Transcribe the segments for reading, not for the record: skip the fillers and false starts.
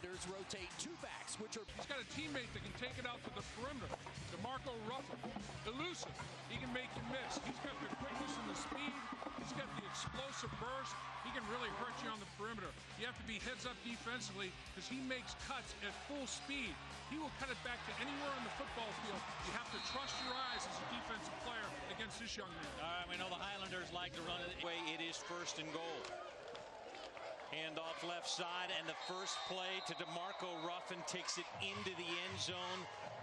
Highlanders rotate two backs, which are... He's got a teammate that can take it out to the perimeter. DeMarco Ruffin, elusive. He can make you miss. He's got the quickness and the speed. He's got the explosive burst. He can really hurt you on the perimeter. You have to be heads up defensively because he makes cuts at full speed. He will cut it back to anywhere on the football field. You have to trust your eyes as a defensive player against this young man. All right, we know the Highlanders like to run it away. It is 1st and goal. Handoff left side, and the first play to DeMarco Ruffin takes it into the end zone.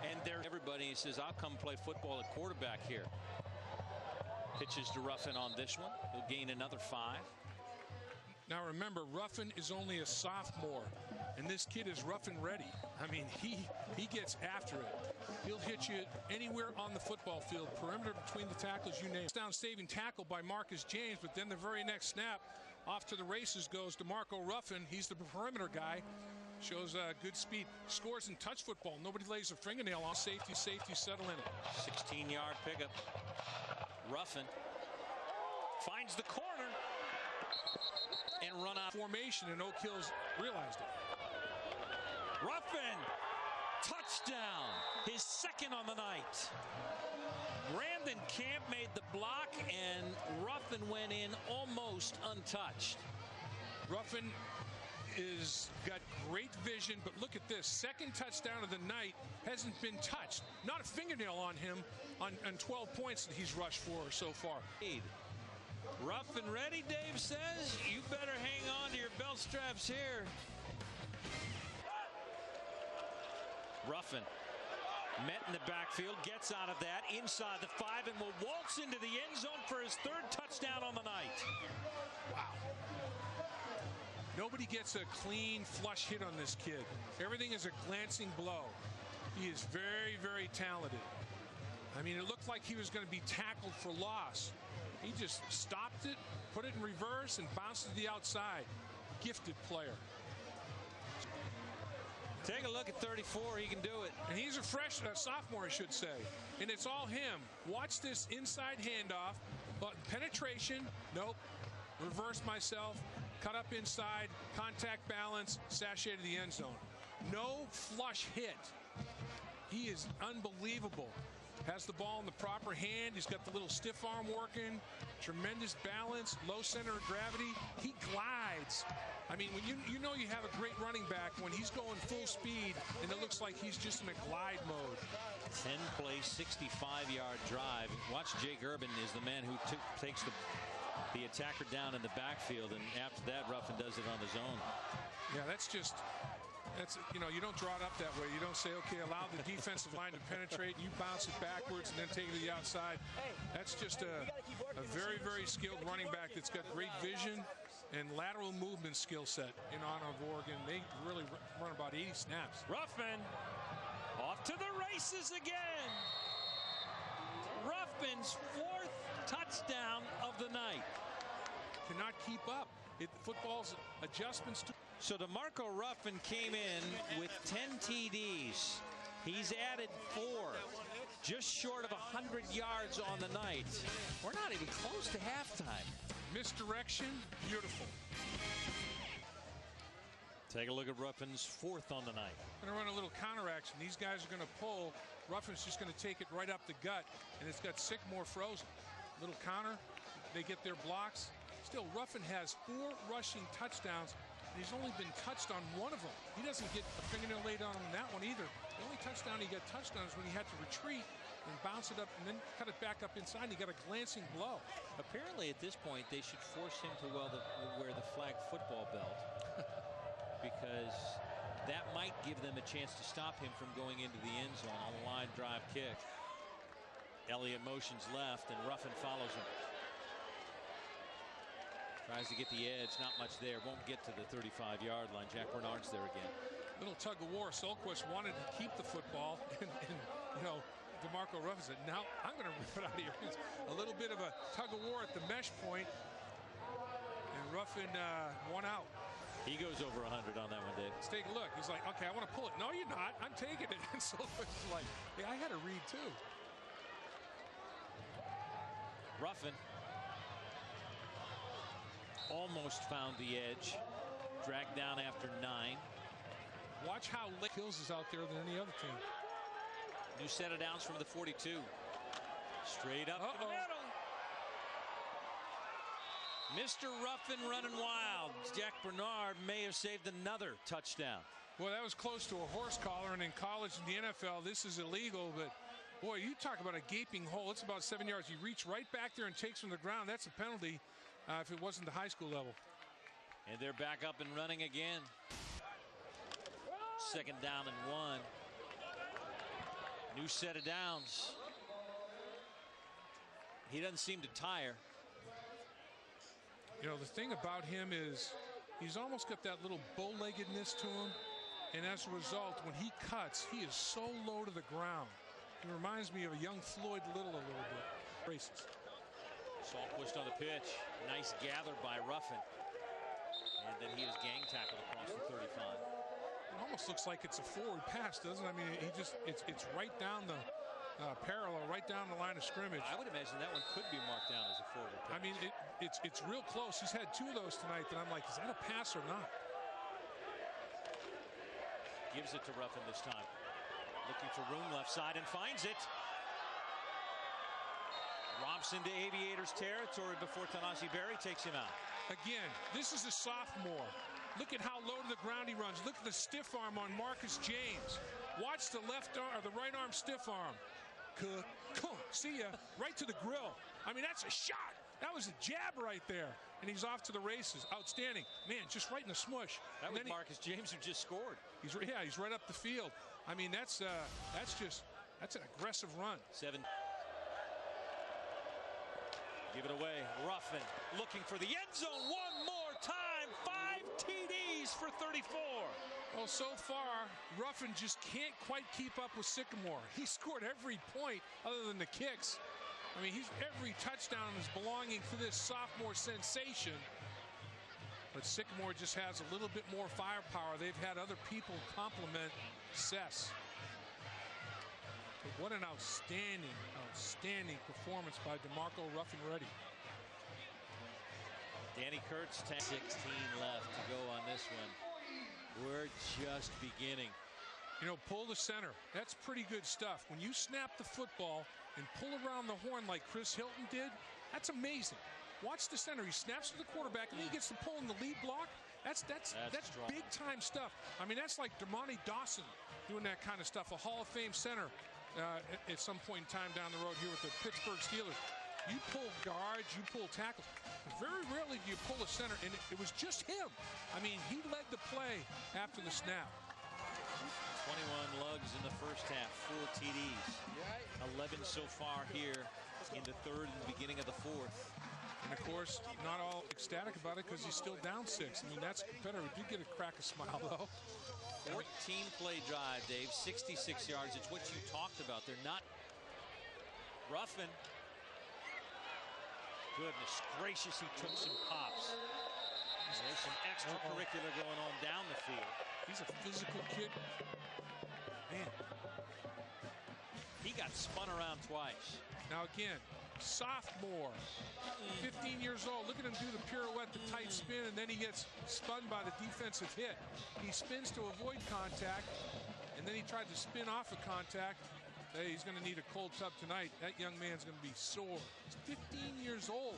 And there, everybody says, I'll come play football at quarterback here. Pitches to Ruffin on this one. He'll gain another 5. Now remember, Ruffin is only a sophomore, and this kid is Ruffin ready. I mean, he gets after it. He'll hit you anywhere on the football field, perimeter between the tackles, you name it. Down saving tackle by Marcus James, but then the very next snap, off to the races goes DeMarco Ruffin. He's the perimeter guy. Shows good speed. Scores in touch football. Nobody lays a fingernail on. Safety, settle in it. 16-yard pickup. Ruffin finds the corner and run out formation, and Oak Hills realized it. Ruffin, touchdown, his 2nd on the night. Brandon Camp made the block, and Ruffin went in almost untouched. Ruffin is got great vision, but look at this. 2nd touchdown of the night, hasn't been touched. Not a fingernail on him on 12 points that he's rushed for so far. Ruffin ready, Dave says. You better hang on to your belt straps here. Ruffin met in the backfield, gets out of that inside the 5, and will waltz into the end zone for his 3rd touchdown on the night. Wow. Nobody gets a clean, flush hit on this kid. Everything is a glancing blow. He is very, very talented. I mean, it looked like he was going to be tackled for loss. He just stopped it, put it in reverse, and bounced to the outside. Gifted player. Take a look at 34. He can do it. And he's a sophomore, I should say. And it's all him. Watch this inside handoff. But penetration, nope. Reverse myself. Cut up inside. Contact balance. Sachet to the end zone. No flush hit. He is unbelievable. Has the ball in the proper hand. He's got the little stiff arm working. Tremendous balance. Low center of gravity. He glides. I mean, when you know you have a great running back when he's going full speed and it looks like he's just in a glide mode. 10-play, 65-yard drive. Watch Jake Urban is the man who takes the attacker down in the backfield, and after that, Ruffin does it on his own. Yeah, that's you don't draw it up that way. You don't say, okay, allow the defensive line to penetrate, and you bounce it backwards and then take it to the outside. That's just a very, very skilled running back that's got great vision and lateral movement skill set in honor of Oregon. They really run about 80 snaps. Ruffin off to the races again. Ruffin's 4th touchdown of the night. Cannot keep up. Football's adjustments to. So DeMarco Ruffin came in with 10 TDs. He's added 4, just short of 100 yards on the night. We're not even close to halftime. Misdirection, beautiful. Take a look at Ruffin's 4th on the night. Going to run a little counter action. These guys are going to pull. Ruffin's just going to take it right up the gut, and it's got Sycamore frozen. Little counter. They get their blocks. Still, Ruffin has 4 rushing touchdowns. He's only been touched on 1 of them. He doesn't get a fingernail laid on him in that one either. The only touchdown he got touched on is when he had to retreat and bounce it up and then cut it back up inside, and he got a glancing blow. Apparently, at this point, they should force him to wear the flag football belt because that might give them a chance to stop him from going into the end zone on a line drive kick. Elliott motions left, and Ruffin follows him. Tries to get the edge, not much there. Won't get to the 35-yard line. Jack Bernard's there again. Little tug of war. Solquist wanted to keep the football, and DeMarco Ruffin said, "Now I'm going to rip it out of your hands." A little bit of a tug of war at the mesh point, and Ruffin won out. He goes over 100 on that one, Dave. Let's take a look. He's like, "Okay, I want to pull it." "No, you're not. I'm taking it." And Solquist is like, "Yeah, I had to read too." Ruffin almost found the edge. Dragged down after 9. Watch how Hills is out there than any other team. New set of downs from the 42. Straight up the middle. Mr. Ruffin running wild. Jack Bernard may have saved another touchdown. Well, that was close to a horse collar, and in college and the NFL, this is illegal. But, boy, you talk about a gaping hole. It's about 7 yards. You reach right back there and takes from the ground. That's a penalty if it wasn't the high school level. And they're back up and running again. Second down and 1. New set of downs. He doesn't seem to tire. You know, the thing about him is he's almost got that little bow-leggedness to him. And as a result, when he cuts, he is so low to the ground. He reminds me of a young Floyd Little a little bit. Races. Sahlquist on the pitch. Nice gather by Ruffin. And then he is gang tackled across the 35. It almost looks like it's a forward pass, doesn't it? I mean, it's right down the parallel, right down the line of scrimmage. I would imagine that one could be marked down as a forward pass. I mean, it's real close. He's had 2 of those tonight that I'm like, is that a pass or not? Gives it to Ruffin this time. Looking for room left side and finds it. Romps into Aviators territory before Tanasi Berry takes him out. Again, this is a sophomore. Look at how low to the ground he runs. Look at the stiff arm on Marcus James. Watch the left arm or the right arm stiff arm. See ya, right to the grill. I mean, that's a shot. That was a jab right there. And he's off to the races. Outstanding. Man, just right in the smush. That was Marcus James who just scored. He's right up the field. I mean, that's an aggressive run. 7. Give it away. Ruffin looking for the end zone one more time. 5 TDs for 34. Well, so far, Ruffin just can't quite keep up with Sycamore. He scored every point other than the kicks. I mean, every touchdown is belonging to this sophomore sensation. But Sycamore just has a little bit more firepower. They've had other people compliment Cess. But what an outstanding performance by DeMarco Ruffin Ready. Danny Kurtz, 16 left to go on this one. We're just beginning. You know, pull the center. That's pretty good stuff. When you snap the football and pull around the horn like Chris Hilton did, that's amazing. Watch the center. He snaps to the quarterback and he gets the pull in the lead block. That's big time stuff. I mean, that's like Dermontti Dawson doing that kind of stuff. A Hall of Fame center at some point in time down the road here with the Pittsburgh Steelers. You pull guards, you pull tackles. Very rarely do you pull a center, and it was just him. I mean, he led the play after the snap. 21 lugs in the first half, 4 TDs. 11 so far here in the third and the beginning of the fourth. And, of course, not all ecstatic about it because he's still down 6. I mean, that's competitive. We did get a crack a smile, though. 14-play drive, Dave, 66 yards. It's what you talked about. They're not Ruffin. Goodness gracious, he took some pops. There's some extracurricular going on down the field. He's a physical kid. Man. He got spun around twice. Now again, sophomore, 15 years old. Look at him do the pirouette, the tight spin, and then he gets spun by the defensive hit. He spins to avoid contact, and then he tried to spin off of contact. Hey, he's going to need a cold tub tonight. That young man's going to be sore. He's 15 years old.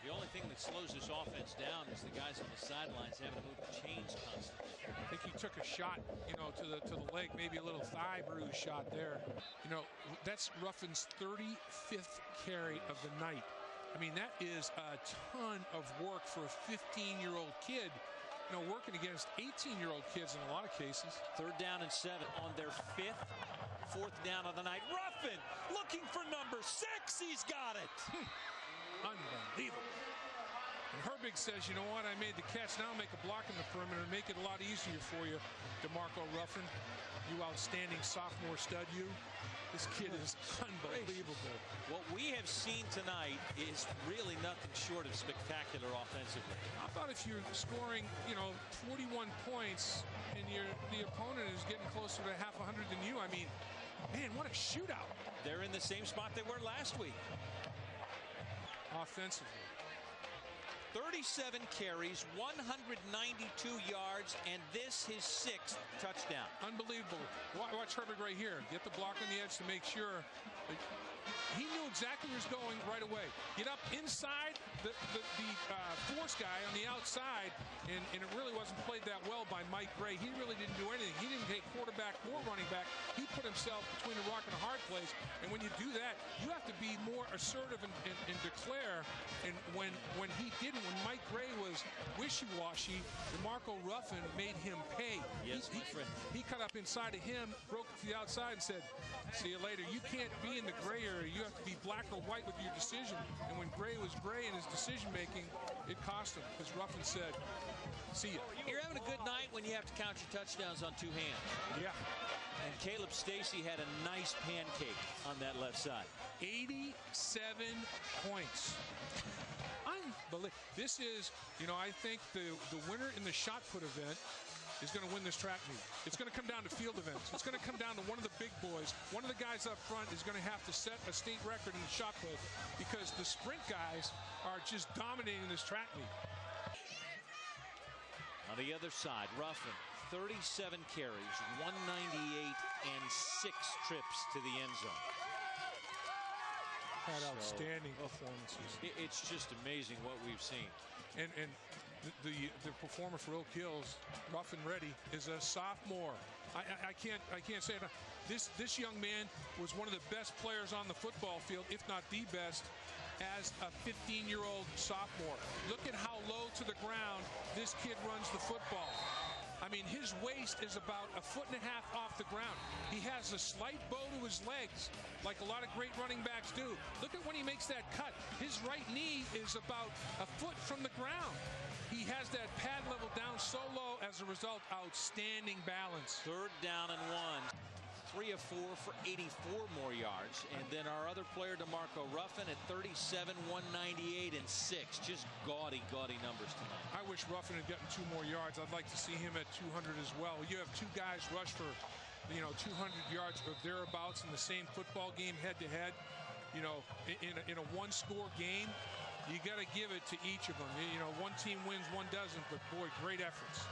The only thing that slows this offense down is the guys on the sidelines having to move the chains constantly. I think he took a shot, you know, to the leg, maybe a little thigh bruise shot there. You know, that's Ruffin's 35th carry of the night. I mean, that is a ton of work for a 15-year-old kid. You know, working against 18-year-old kids in a lot of cases. 3rd down and 7 on their 5th, 4th down of the night. Ruffin looking for number 6. He's got it. Unbelievable. And Herbig says, you know what, I made the catch. Now I'll make a block in the perimeter and make it a lot easier for you, DeMarco Ruffin. You outstanding sophomore stud, you. This kid is unbelievable. What we have seen tonight is really nothing short of spectacular offensively. How about if you're scoring, you know, 41 points and the opponent is getting closer to half 100 than you? I mean, man, what a shootout. They're in the same spot they were last week. Offensively. 37 carries, 192 yards, and this his 6th touchdown. Unbelievable. Watch Herbert right here. Get the block on the edge to make sure. He knew exactly where he was going right away. Get up inside the force guy on the outside, and it really wasn't played that well by Mike Gray. He really didn't do anything. He didn't take quarterback or running back. He put himself between a rock and a hard place, and when you do that, you have to be more assertive and declare. And when he didn't, when Mike Gray was wishy-washy, DeMarco Ruffin made him pay. Yes, my friend. He cut up inside of him, broke it to the outside, and said, "See you later." You can't be in the gray area. You have to be black or white with your decision. And when Gray was Gray in his decision-making, it cost him, because Ruffin said, "See ya." You're having a good night when you have to count your touchdowns on 2 hands. Yeah. And Caleb Stacy had a nice pancake on that left side. 87 points. Unbelievable. This is, I think the winner in the shot put event is going to win this track meet. It's going to come down to field events. It's going to come down to one of the big boys. One of the guys up front is going to have to set a state record in the shot put, because the sprint guys are just dominating this track meet. On the other side, Ruffin, 37 carries, 198, and 6 trips to the end zone. Had outstanding performances. It's just amazing what we've seen. And the performer for Oak Hills, Ruffin Reddy, is a sophomore. I can't say enough. This young man was one of the best players on the football field, if not the best, as a 15-year-old sophomore. Look at how low to the ground this kid runs the football. I mean, his waist is about 1.5 feet off the ground. He has a slight bow to his legs, like a lot of great running backs do. Look at when he makes that cut. His right knee is about 1 foot from the ground. He has that pad level down so low. As a result, outstanding balance. 3rd down and 1. 3 of 4 for 84 more yards. And then our other player, DeMarco Ruffin, at 37, 198, and 6. Just gaudy numbers tonight. I wish Ruffin had gotten 2 more yards. I'd like to see him at 200 as well. You have 2 guys rush for, 200 yards or thereabouts in the same football game head-to-head. In a one-score game, you got to give it to each of them. One team wins, one doesn't, but boy, great efforts.